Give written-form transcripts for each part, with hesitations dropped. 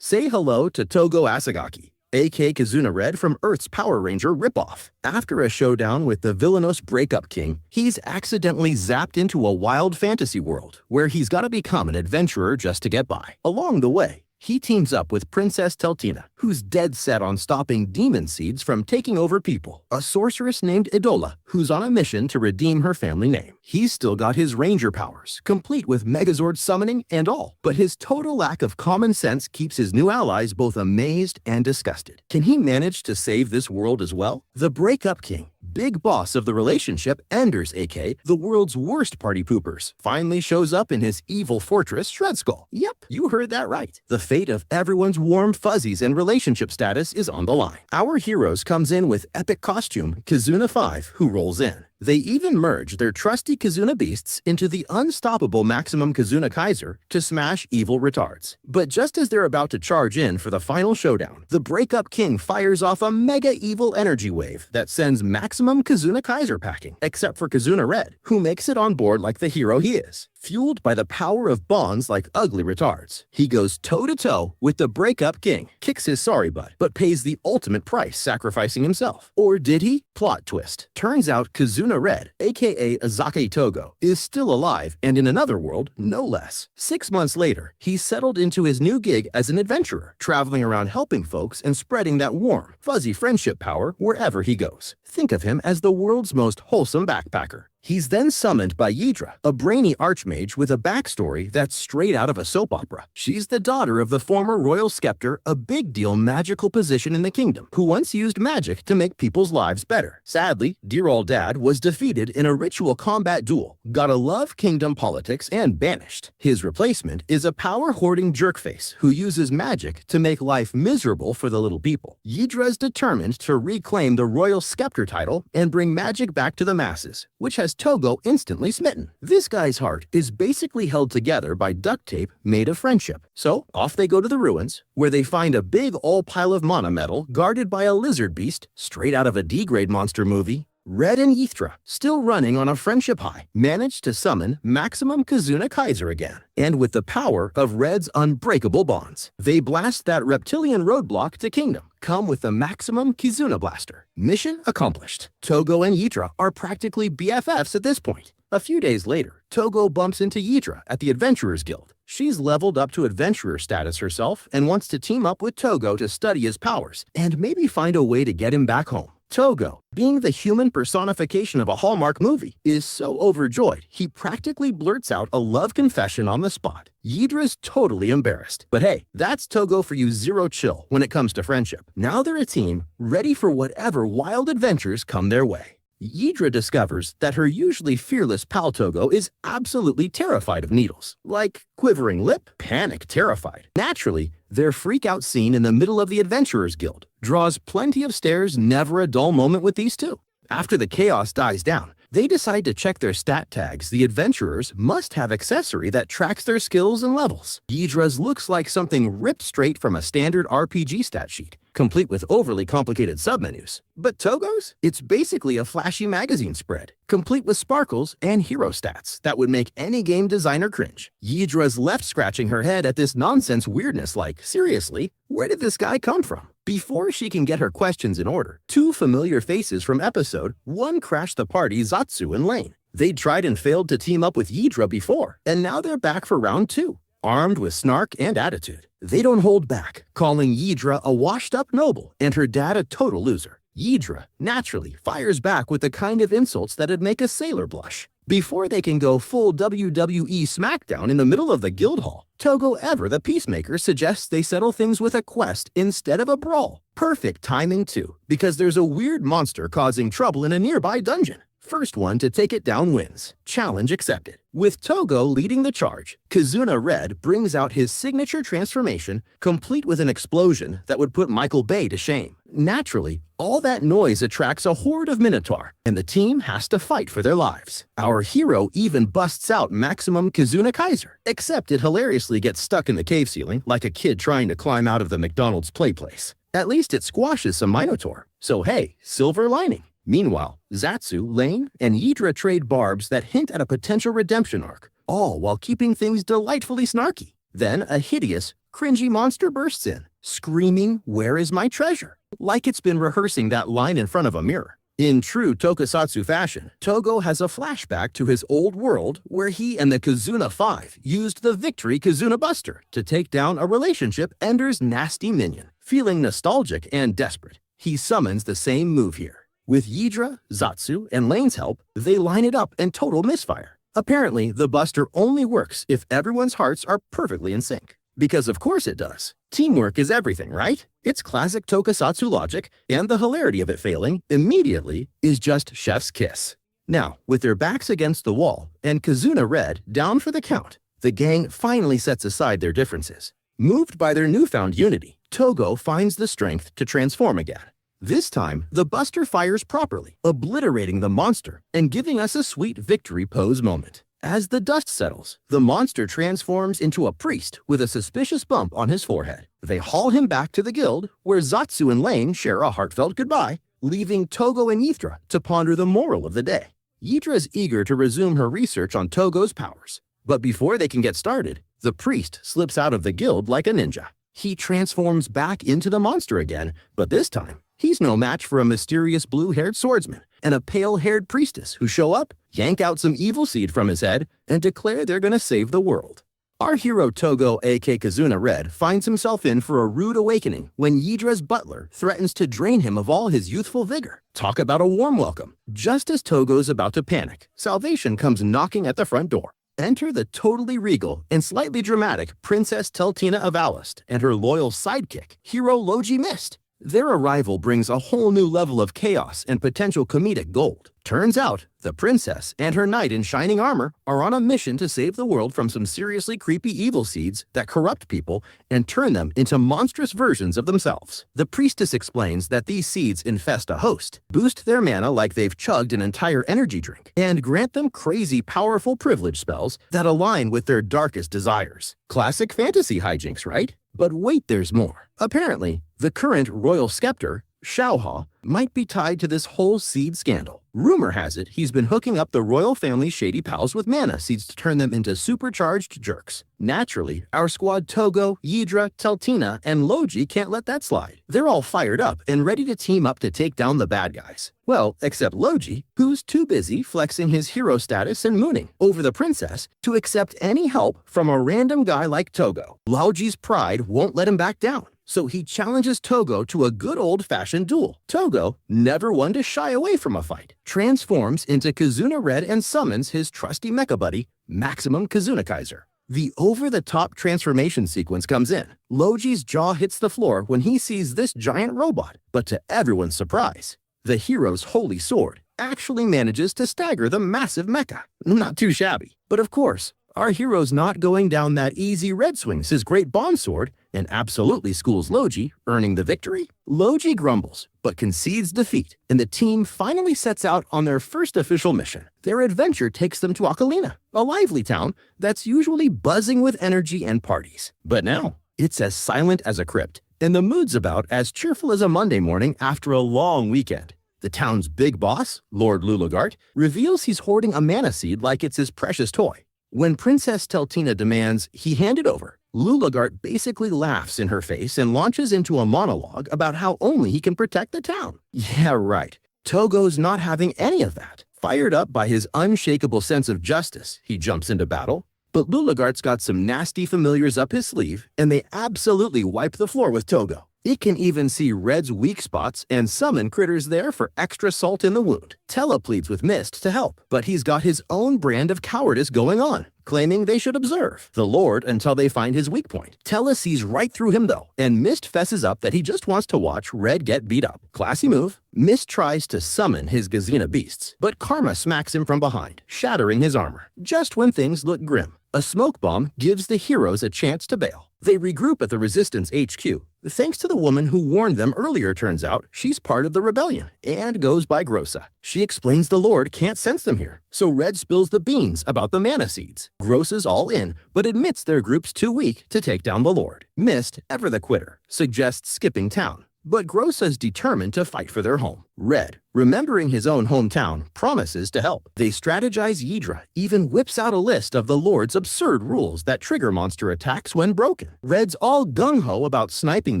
Say hello to Togo Asagaki, aka Kizuna Red from Earth's Power Ranger ripoff. After a showdown with the villainous Breakup King, he's accidentally zapped into a wild fantasy world where he's gotta become an adventurer just to get by. Along the way, he teams up with Princess Teltina, who's dead set on stopping demon seeds from taking over people, a sorceress named Idola, who's on a mission to redeem her family name. He's still got his ranger powers, complete with Megazord summoning and all, but his total lack of common sense keeps his new allies both amazed and disgusted. Can he manage to save this world as well? The Breakup King, big boss of the relationship enders, aka the world's worst party poopers, finally shows up in his evil fortress Shredskull. Yep, you heard that right. The fate of everyone's warm fuzzies and relationship status is on the line. Our heroes comes in with epic costume Kizuna 5, who rolls in. They even merge their trusty Kizuna beasts into the unstoppable Maximum Kizuna Kaiser to smash evil retards. But just as they're about to charge in for the final showdown, the Breakup King fires off a mega evil energy wave that sends Maximum Kizuna Kaiser packing, except for Kizuna Red, who makes it on board like the hero he is. Fueled by the power of bonds like ugly retards, he goes toe-to-toe with the Breakup King, kicks his sorry butt, but pays the ultimate price sacrificing himself. Or did he? Plot twist. Turns out Kizuna Red, aka Azaki Togo, is still alive and in another world, no less. 6 months later, he's settled into his new gig as an adventurer, traveling around helping folks and spreading that warm, fuzzy friendship power wherever he goes. Think of him as the world's most wholesome backpacker. He's then summoned by Yidra, a brainy archmage with a backstory that's straight out of a soap opera. She's the daughter of the former royal scepter, a big deal magical position in the kingdom, who once used magic to make people's lives better. Sadly, dear old dad was defeated in a ritual combat duel, got a love kingdom politics, and banished. His replacement is a power-hoarding jerkface who uses magic to make life miserable for the little people. Yidra's determined to reclaim the royal scepter title and bring magic back to the masses, which has Togo instantly smitten. This guy's heart is basically held together by duct tape made of friendship. So off they go to the ruins, where they find a big old pile of mana metal guarded by a lizard beast straight out of a D-grade monster movie. Red and Yithra, still running on a friendship high, managed to summon Maximum Kizuna Kaiser again. And with the power of Red's unbreakable bonds, they blast that reptilian roadblock to Kingdom, come with the Maximum Kizuna Blaster. Mission accomplished. Togo and Yithra are practically BFFs at this point. A few days later, Togo bumps into Yithra at the Adventurers Guild. She's leveled up to adventurer status herself and wants to team up with Togo to study his powers and maybe find a way to get him back home. Togo, being the human personification of a Hallmark movie, is so overjoyed he practically blurts out a love confession on the spot. Yidra's totally embarrassed. But hey, that's Togo for you, zero chill when it comes to friendship. Now they're a team, ready for whatever wild adventures come their way. Yidra discovers that her usually fearless pal Togo is absolutely terrified of needles. Like quivering lip, panic terrified. Naturally, their freak-out scene in the middle of the Adventurers Guild draws plenty of stares, never a dull moment with these two. After the chaos dies down, they decide to check their stat tags. The adventurers must have accessory that tracks their skills and levels. Yidra's looks like something ripped straight from a standard RPG stat sheet, complete with overly complicated submenus. But Togo's? It's basically a flashy magazine spread, complete with sparkles and hero stats that would make any game designer cringe. Yidra's left scratching her head at this nonsense weirdness like, seriously, where did this guy come from? Before she can get her questions in order, two familiar faces from episode 1 crash the party, Zatsu and Lane. They'd tried and failed to team up with Yidra before, and now they're back for round 2. Armed with snark and attitude, they don't hold back, calling Yidra a washed-up noble and her dad a total loser. Yidra, naturally, fires back with the kind of insults that'd make a sailor blush. Before they can go full WWE SmackDown in the middle of the guild hall, Togo Ever the Peacemaker suggests they settle things with a quest instead of a brawl. Perfect timing too, because there's a weird monster causing trouble in a nearby dungeon. First one to take it down wins. Challenge accepted. With Togo leading the charge, Kizuna Red brings out his signature transformation, complete with an explosion that would put Michael Bay to shame. Naturally, all that noise attracts a horde of Minotaur, and the team has to fight for their lives. Our hero even busts out Maximum Kizuna Kaiser, except it hilariously gets stuck in the cave ceiling like a kid trying to climb out of the McDonald's play place. At least it squashes some Minotaur, so hey, silver lining. Meanwhile, Zatsu, Lane, and Yidra trade barbs that hint at a potential redemption arc, all while keeping things delightfully snarky. Then a hideous, cringy monster bursts in, screaming, "Where is my treasure?" like it's been rehearsing that line in front of a mirror. In true tokusatsu fashion, Togo has a flashback to his old world where he and the Kizuna 5 used the Victory Kizuna Buster to take down a relationship ender's nasty minion. Feeling nostalgic and desperate, he summons the same move here. With Yidra, Zatsu, and Lane's help, they line it up and total misfire. Apparently, the Buster only works if everyone's hearts are perfectly in sync. Because of course it does. Teamwork is everything, right? It's classic tokusatsu logic, and the hilarity of it failing immediately is just chef's kiss. Now, with their backs against the wall and Kizuna Red down for the count, the gang finally sets aside their differences. Moved by their newfound unity, Togo finds the strength to transform again. This time, the Buster fires properly, obliterating the monster and giving us a sweet victory pose moment. As the dust settles, the monster transforms into a priest with a suspicious bump on his forehead. They haul him back to the guild, where Zatsu and Lane share a heartfelt goodbye, leaving Togo and Yidra to ponder the moral of the day. Yidra is eager to resume her research on Togo's powers, but before they can get started, the priest slips out of the guild like a ninja. He transforms back into the monster again, but this time, he's no match for a mysterious blue-haired swordsman and a pale-haired priestess who show up, yank out some evil seed from his head, and declare they're gonna save the world. Our hero Togo, aka Kizuna Red, finds himself in for a rude awakening when Yidra's butler threatens to drain him of all his youthful vigor. Talk about a warm welcome. Just as Togo's about to panic, salvation comes knocking at the front door. Enter the totally regal and slightly dramatic Princess Teltina of Alist and her loyal sidekick, hero Logi Mist. Their arrival brings a whole new level of chaos and potential comedic gold. Turns out, the princess and her knight in shining armor are on a mission to save the world from some seriously creepy evil seeds that corrupt people and turn them into monstrous versions of themselves. The priestess explains that these seeds infest a host, boost their mana like they've chugged an entire energy drink, and grant them crazy powerful privilege spells that align with their darkest desires. Classic fantasy hijinks, right? But wait, there's more. Apparently, the current royal scepter, Xiaohua, might be tied to this whole seed scandal. Rumor has it he's been hooking up the royal family's shady pals with mana seeds to turn them into supercharged jerks. Naturally, our squad Togo, Yidra, Teltina, and Logi can't let that slide. They're all fired up and ready to team up to take down the bad guys. Well, except Logi, who's too busy flexing his hero status and mooning over the princess to accept any help from a random guy like Togo. Logi's pride won't let him back down, so he challenges Togo to a good old-fashioned duel. Togo, never one to shy away from a fight, transforms into Kizuna Red and summons his trusty mecha buddy, Maximum Kizuna Kaiser. The over-the-top transformation sequence comes in. Logi's jaw hits the floor when he sees this giant robot, but to everyone's surprise, the hero's holy sword actually manages to stagger the massive mecha. Not too shabby. But of course, our hero's not going down that easy. Red swings his great bond sword and absolutely schools Logi, earning the victory. Logi grumbles, but concedes defeat, and the team finally sets out on their first official mission. Their adventure takes them to Ocarina, a lively town that's usually buzzing with energy and parties. But now, it's as silent as a crypt, and the mood's about as cheerful as a Monday morning after a long weekend. The town's big boss, Lord Lulagart, reveals he's hoarding a mana seed like it's his precious toy. When Princess Teltina demands he hand it over, Lulagart basically laughs in her face and launches into a monologue about how only he can protect the town. Yeah, right. Togo's not having any of that. Fired up by his unshakable sense of justice, he jumps into battle. But Lulagart's got some nasty familiars up his sleeve, and they absolutely wipe the floor with Togo. It can even see Red's weak spots and summon critters there for extra salt in the wound. Tella pleads with Mist to help, but he's got his own brand of cowardice going on, claiming they should observe the Lord until they find his weak point. Tella sees right through him though, and Mist fesses up that he just wants to watch Red get beat up. Classy move. Mist tries to summon his Gazina beasts, but Karma smacks him from behind, shattering his armor. Just when things look grim, a smoke bomb gives the heroes a chance to bail. They regroup at the Resistance HQ. Thanks to the woman who warned them earlier, turns out she's part of the rebellion and goes by Grossa. She explains the Lord can't sense them here, so Red spills the beans about the mana seeds. Grossa's all in, but admits their group's too weak to take down the Lord. Mist, ever the quitter, suggests skipping town, but Grossa's determined to fight for their home. Red, remembering his own hometown, promises to help. They strategize. Ydra even whips out a list of the Lord's absurd rules that trigger monster attacks when broken. Red's all gung-ho about sniping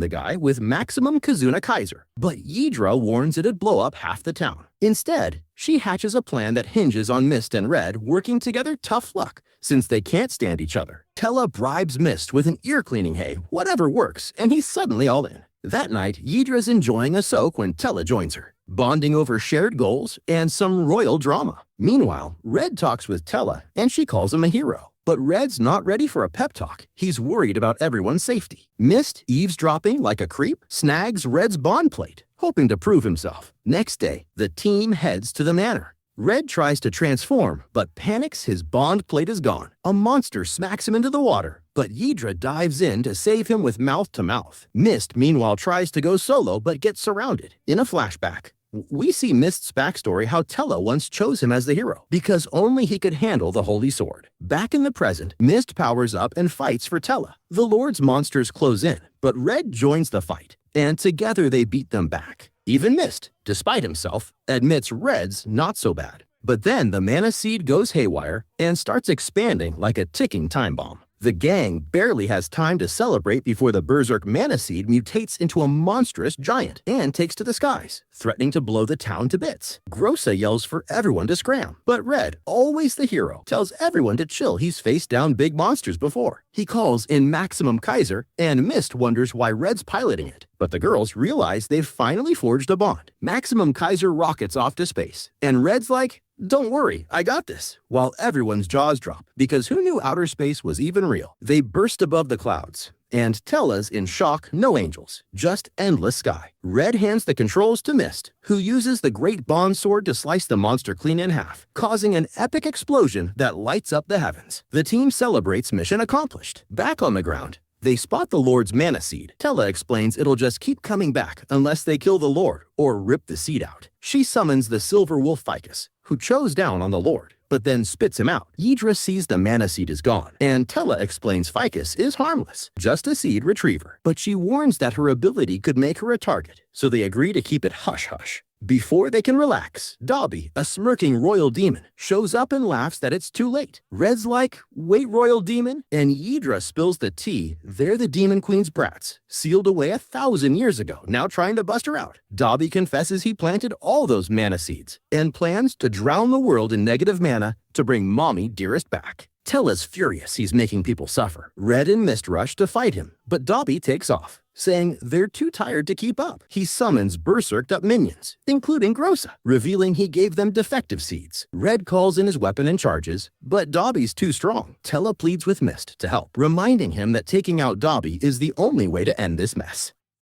the guy with maximum Kizuna Kaiser, but Ydra warns it'd blow up half the town. Instead, she hatches a plan that hinges on Mist and Red working together. Tough luck, since they can't stand each other. Tella bribes Mist with an ear-cleaning hay, whatever works, and he's suddenly all in. That night, Ydra's enjoying a soak when Tella joins her, bonding over shared goals and some royal drama. Meanwhile, Red talks with Tella, and she calls him a hero. But Red's not ready for a pep talk. He's worried about everyone's safety. Mist, eavesdropping like a creep, snags Red's bond plate, hoping to prove himself. Next day, the team heads to the manor. Red tries to transform, but panics. His bond plate is gone. A monster smacks him into the water, but Ydra dives in to save him with mouth-to-mouth. Mist, meanwhile, tries to go solo, but gets surrounded. In a flashback, we see Mist's backstory, how Tella once chose him as the hero, because only he could handle the Holy Sword. Back in the present, Mist powers up and fights for Tella. The Lord's monsters close in, but Red joins the fight, and together they beat them back. Even Mist, despite himself, admits Red's not so bad. But then the mana seed goes haywire and starts expanding like a ticking time bomb. The gang barely has time to celebrate before the Berserk mana seed mutates into a monstrous giant and takes to the skies, threatening to blow the town to bits. Grossa yells for everyone to scram, but Red, always the hero, tells everyone to chill. He's faced down big monsters before. He calls in Maximum Kaiser, and Mist wonders why Red's piloting it. But the girls realize they've finally forged a bond. Maximum Kaiser rockets off to space, and Red's like, "Don't worry, I got this," while everyone's jaws drop, because who knew outer space was even real? They burst above the clouds, and Tella's in shock. No angels, just endless sky. Red hands the controls to Mist, who uses the great bond sword to slice the monster clean in half, causing an epic explosion that lights up the heavens. The team celebrates mission accomplished. Back on the ground, they spot the Lord's mana seed. Tella explains it'll just keep coming back unless they kill the Lord or rip the seed out. She summons the silver wolf Ficus, who chose down on the Lord, but then spits him out. Ydra sees the mana seed is gone, and Tella explains Ficus is harmless, just a seed retriever. But she warns that her ability could make her a target, so they agree to keep it hush-hush. Before they can relax, Dobby, a smirking royal demon, shows up and laughs that it's too late. Red's like, "Wait, royal demon?" And Ydra spills the tea. They're the Demon Queen's brats, sealed away 1,000 years ago, now trying to bust her out. Dobby confesses he planted all those mana seeds and plans to drown the world in negative mana to bring Mommy Dearest back. Tella's furious he's making people suffer. Red and Mist rush to fight him, but Dobby takes off, saying they're too tired to keep up. He summons berserked up minions, including Grossa, revealing he gave them defective seeds. Red calls in his weapon and charges, but Dobby's too strong. Tella pleads with Mist to help, reminding him that taking out Dobby is the only way to end this mess.